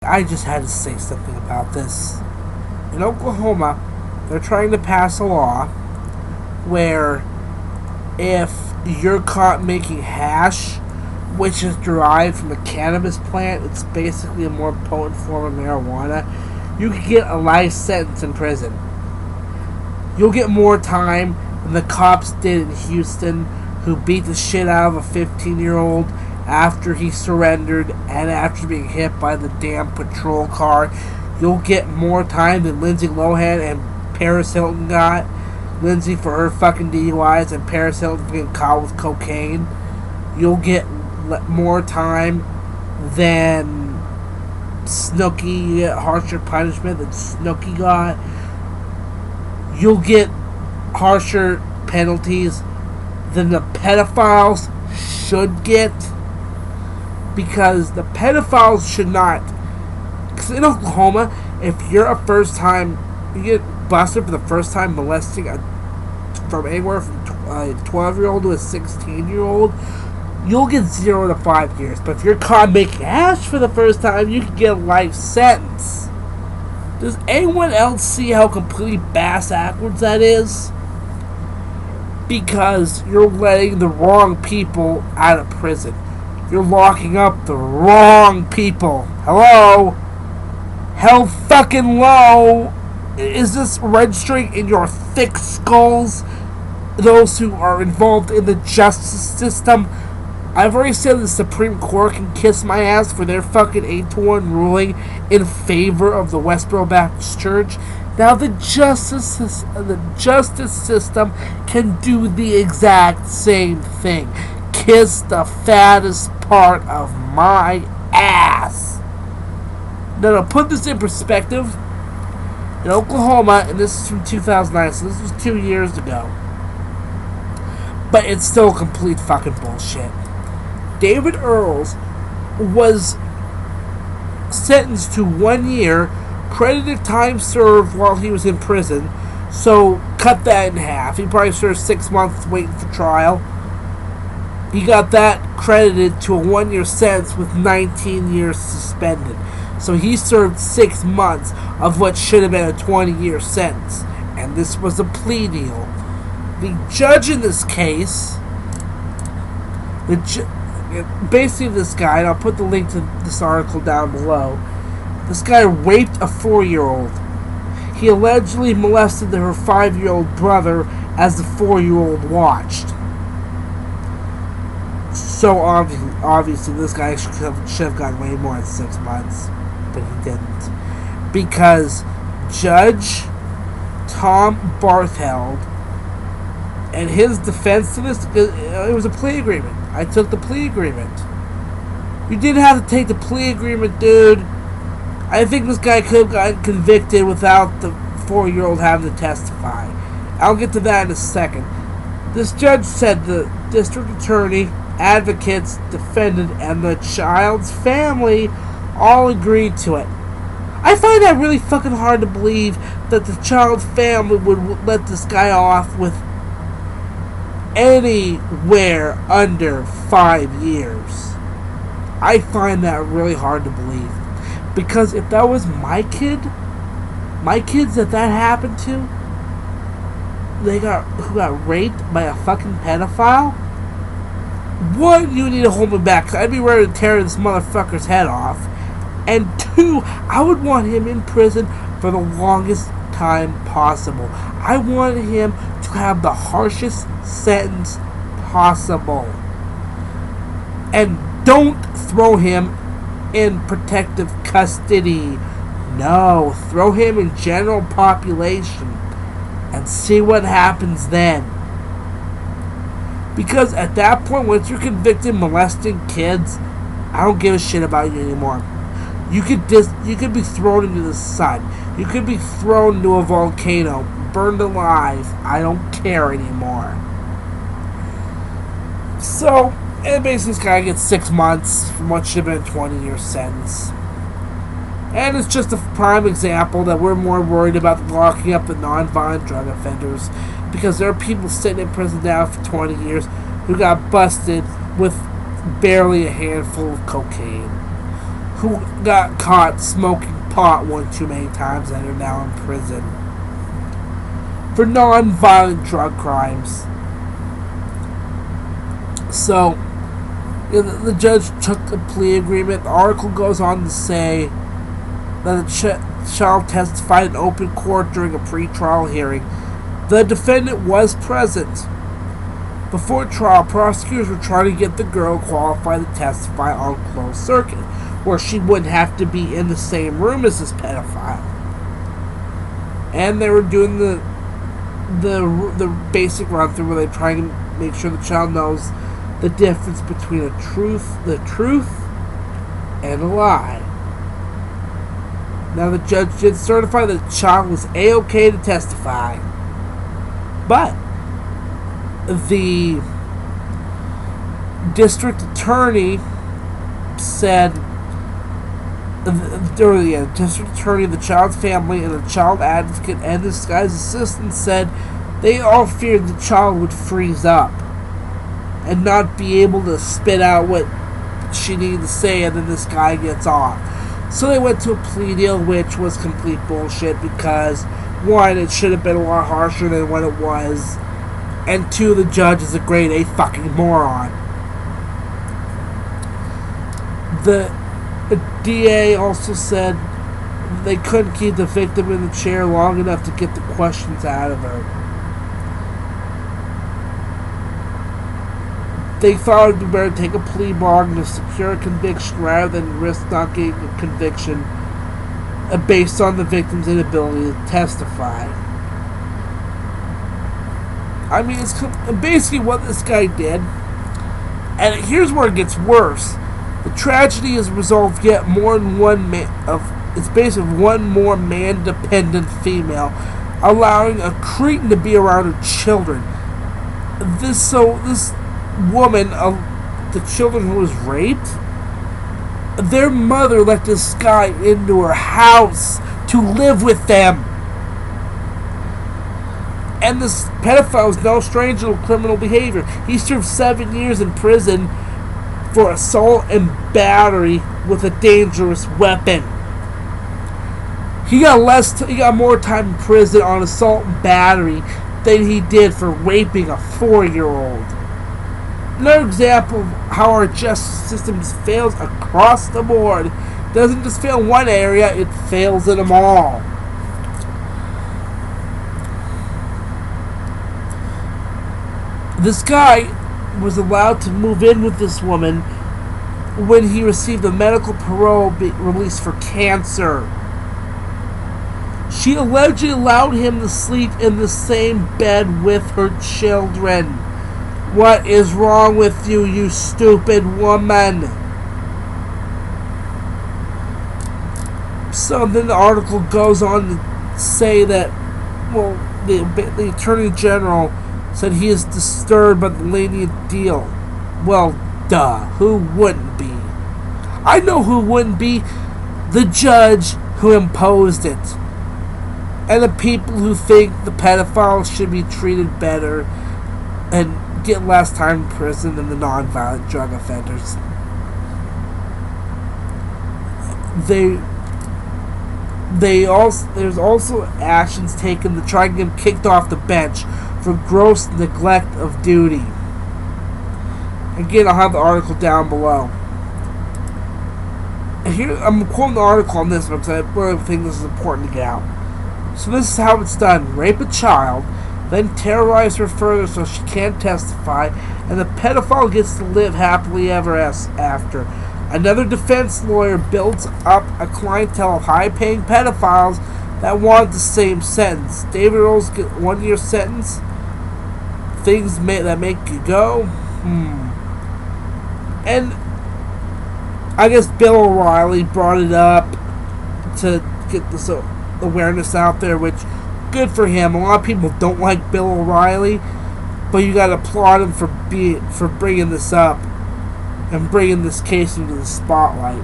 I just had to say something about this. In Oklahoma, they're trying to pass a law where if you're caught making hash, which is derived from a cannabis plant, it's basically a more potent form of marijuana, you could get a life sentence in prison. You'll get more time than the cops did in Houston, who beat the shit out of a 15-year-old after he surrendered and after being hit by the damn patrol car. You'll get more time than Lindsay Lohan and Paris Hilton got. Lindsay for her fucking DUIs and Paris Hilton for getting caught with cocaine. You'll get more time than Snooki. You get harsher punishment than Snooki got. You'll get harsher penalties than the pedophiles should get, because the pedophiles should not. Because in Oklahoma, if you're a first time, you get busted for the first time molesting from anywhere from a 12-year-old to a 16-year-old, you'll get 0 to 5 years. But if you're caught making hash for the first time, you can get a life sentence. Does anyone else see how completely bass-backwards that is? Because you're letting the wrong people out of prison. You're locking up the wrong people. Hello? Hell fucking low. Is this registering in your thick skulls? Those who are involved in the justice system. I've already said the Supreme Court can kiss my ass for their fucking 8-1 ruling in favor of the Westboro Baptist Church. Now the justice system can do the exact same thing. Kiss the fattest part of my ass. Now to put this in perspective, in Oklahoma, and this is from 2009, so this was 2 years ago, but it's still complete fucking bullshit. David Earls was sentenced to 1 year credited time served while he was in prison, so cut that in half. He probably served 6 months waiting for trial. He got that credited to a 1 year sentence with 19 years suspended. So he served 6 months of what should have been a 20-year sentence. And this was a plea deal. The judge in this case, basically this guy, and I'll put the link to this article down below, this guy raped a 4-year-old. He allegedly molested her 5-year-old brother as the 4-year-old watched. So obviously this guy should have gotten way more than 6 months, but he didn't. Because Judge Tom Bartheld and his defense to this, it was a plea agreement. I took the plea agreement. You didn't have to take the plea agreement, dude. I think this guy could have gotten convicted without the 4-year-old having to testify. I'll get to that in a second. This judge said the district attorney, advocates, defendant, and the child's family all agreed to it. I find that really fucking hard to believe that the child's family would let this guy off with anywhere under 5 years. I find that really hard to believe. Because if that was my kids that happened to, who got raped by a fucking pedophile, one, you need to hold me back, because I'd be ready to tear this motherfucker's head off. And two, I would want him in prison for the longest time possible. I wanted him to have the harshest sentence possible. And don't throw him in protective custody. No, throw him in general population and see what happens then. Because at that point, once you're convicted of molesting kids, I don't give a shit about you anymore. You could be thrown into the sun. You could be thrown into a volcano, burned alive. I don't care anymore. So, and basically this guy gets 6 months from what should have been a 20-year sentence. And it's just a prime example that we're more worried about locking up the non-violent drug offenders, because there are people sitting in prison now for 20 years who got busted with barely a handful of cocaine, who got caught smoking pot one too many times and are now in prison for non-violent drug crimes. So, the judge took a plea agreement. The article goes on to say that the child testified in open court during a pretrial hearing. The defendant was present. Before trial, prosecutors were trying to get the girl qualified to testify on closed circuit, where she wouldn't have to be in the same room as this pedophile. And they were doing the basic run through where they try to make sure the child knows the difference between the truth and a lie. Now the judge did certify that the child was A-OK to testify, but the district attorney said, the district attorney, the child's family, and the child advocate and this guy's assistant said they all feared the child would freeze up and not be able to spit out what she needed to say, and then this guy gets off. So they went to a plea deal, which was complete bullshit because, one, it should have been a lot harsher than what it was, and two, the judge is a grade A fucking moron. The DA also said they couldn't keep the victim in the chair long enough to get the questions out of her. They thought it would be better to take a plea bargain to secure a conviction rather than risk not getting a conviction based on the victim's inability to testify. I mean, it's basically what this guy did. And here's where it gets worse. The tragedy is resolved yet more than it's basically one more man-dependent female, allowing a cretin to be around her children. This woman of the children who was raped, their mother let this guy into her house to live with them. And this pedophile is no stranger to criminal behavior. He served 7 years in prison for assault and battery with a dangerous weapon. He got more time in prison on assault and battery than he did for raping a 4-year-old. Another example of how our justice system fails across the board. It doesn't just fail in one area, it fails in them all. This guy was allowed to move in with this woman when he received a medical parole release for cancer. She allegedly allowed him to sleep in the same bed with her children. What is wrong with you, you stupid woman? So then the article goes on to say that, well, the Attorney General said he is disturbed by the lenient deal. Well, duh. Who wouldn't be? I know who wouldn't be. The judge who imposed it. And the people who think the pedophiles should be treated better and get less time in prison than the non-violent drug offenders. There's also actions taken to try and get him kicked off the bench for gross neglect of duty. Again, I'll have the article down below. And here, I'm quoting the article on this one because I really think this is important to get out. So this is how it's done. Rape a child, then terrorize her further so she can't testify, and the pedophile gets to live happily ever after. Another defense lawyer builds up a clientele of high-paying pedophiles that want the same sentence. David Earls get 1 year sentence. Things that make you go, And I guess Bill O'Reilly brought it up to get this awareness out there, which, good for him. A lot of people don't like Bill O'Reilly, but you got to applaud him for bringing this up and bringing this case into the spotlight.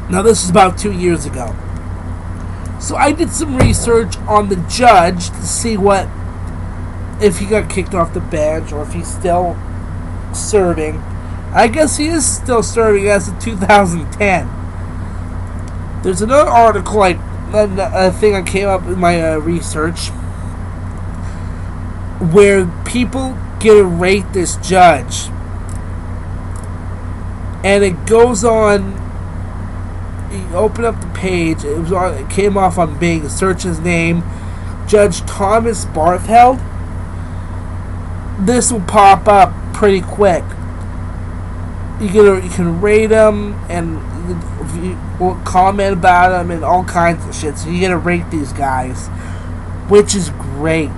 Now, this is about 2 years ago. So I did some research on the judge to see if he got kicked off the bench or if he's still serving. I guess he is still serving as of 2010. There's another article, like a thing I came up in my research, where people get to rate this judge, and it goes on. You open up the page. It came off on Bing. Search his name, Judge Thomas Bartheld. This will pop up pretty quick. You can rate him, and you will comment about him and all kinds of shit. So you get to rate these guys, which is great,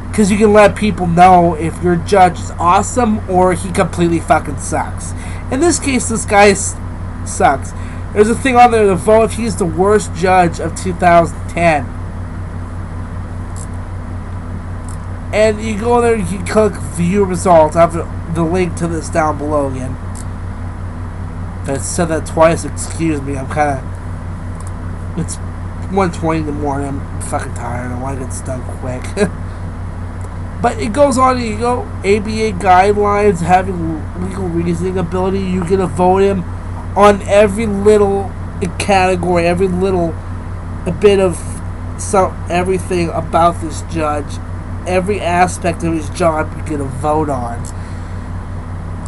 because you can let people know if your judge is awesome or he completely fucking sucks. In this case, this guy sucks. There's a thing on there to vote if he's the worst judge of 2010. And you go there, you click view results. I have the link to this down below again. I said that twice, excuse me. I'm kind of... It's 1:20 in the morning. I'm fucking tired. I want to get this done quick. But it goes on, you go, ABA guidelines, having legal reasoning ability. You get to vote him on every little category, every little bit of everything about this judge. Every aspect of his job you get a vote on.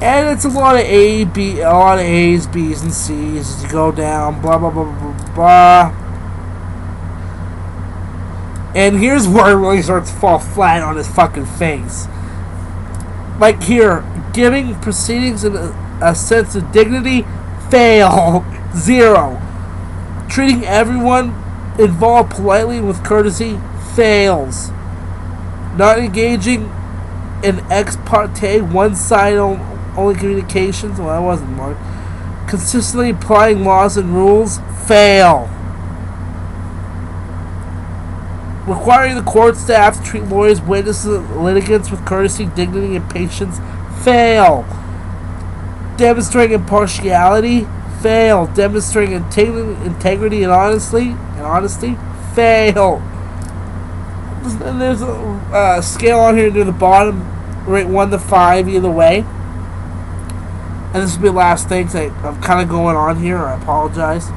And it's a lot of A's, B's, and C's as you go down, blah, blah, blah, blah, blah. And here's where it really starts to fall flat on his fucking face. Like here, giving proceedings a sense of dignity, fail, 0. Treating everyone involved politely with courtesy, fails. Not engaging in ex parte, one-sided only communications, well, that wasn't more. Consistently applying laws and rules, fail. Requiring the court staff to treat lawyers, witnesses, and litigants with courtesy, dignity, and patience, fail. Demonstrating impartiality, fail. Demonstrating integrity and honesty, fail. And there's a scale on here near the bottom, rate 1 to 5 either way. And this will be the last thing, so I'm kind of going on here, I apologize.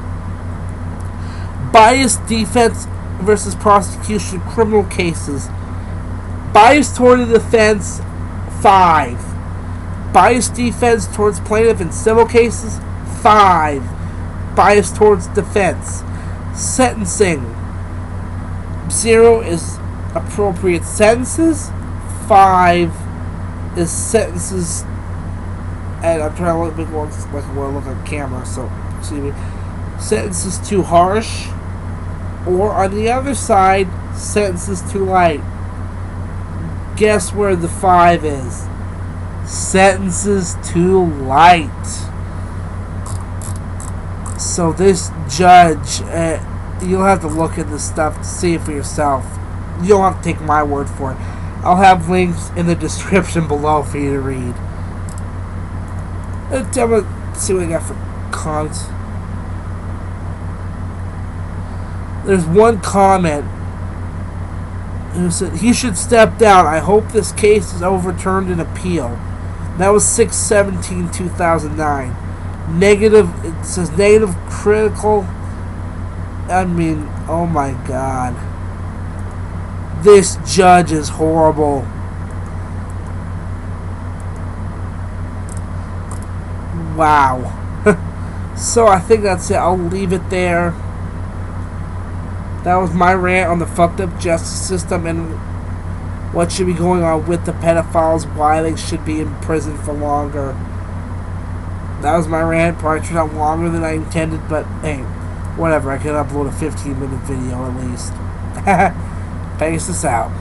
Biased defense versus prosecution criminal cases. Biased toward the defense, 5. Biased defense towards plaintiff in civil cases, 5. Biased towards defense. Sentencing, 0 is appropriate sentences, 5 is sentences, and I'm trying to look like I want to look on camera, so excuse me. Sentences too harsh, or on the other side, sentences too light. Guess where the 5 is? Sentences too light. So this judge, you'll have to look at this stuff to see it for yourself. You don't have to take my word for it. I'll have links in the description below for you to read. Let's see what I got for comments. There's one comment who said he should step down. I hope this case is overturned in appeal. That was 6/17/2009. Negative. It says negative critical. I mean, oh my god. This judge is horrible. Wow. So I think that's it. I'll leave it there. That was my rant on the fucked up justice system and what should be going on with the pedophiles, why they should be in prison for longer. That was my rant. Probably turned out longer than I intended, but hey, whatever. I can upload a 15-minute video at least. Peace us out.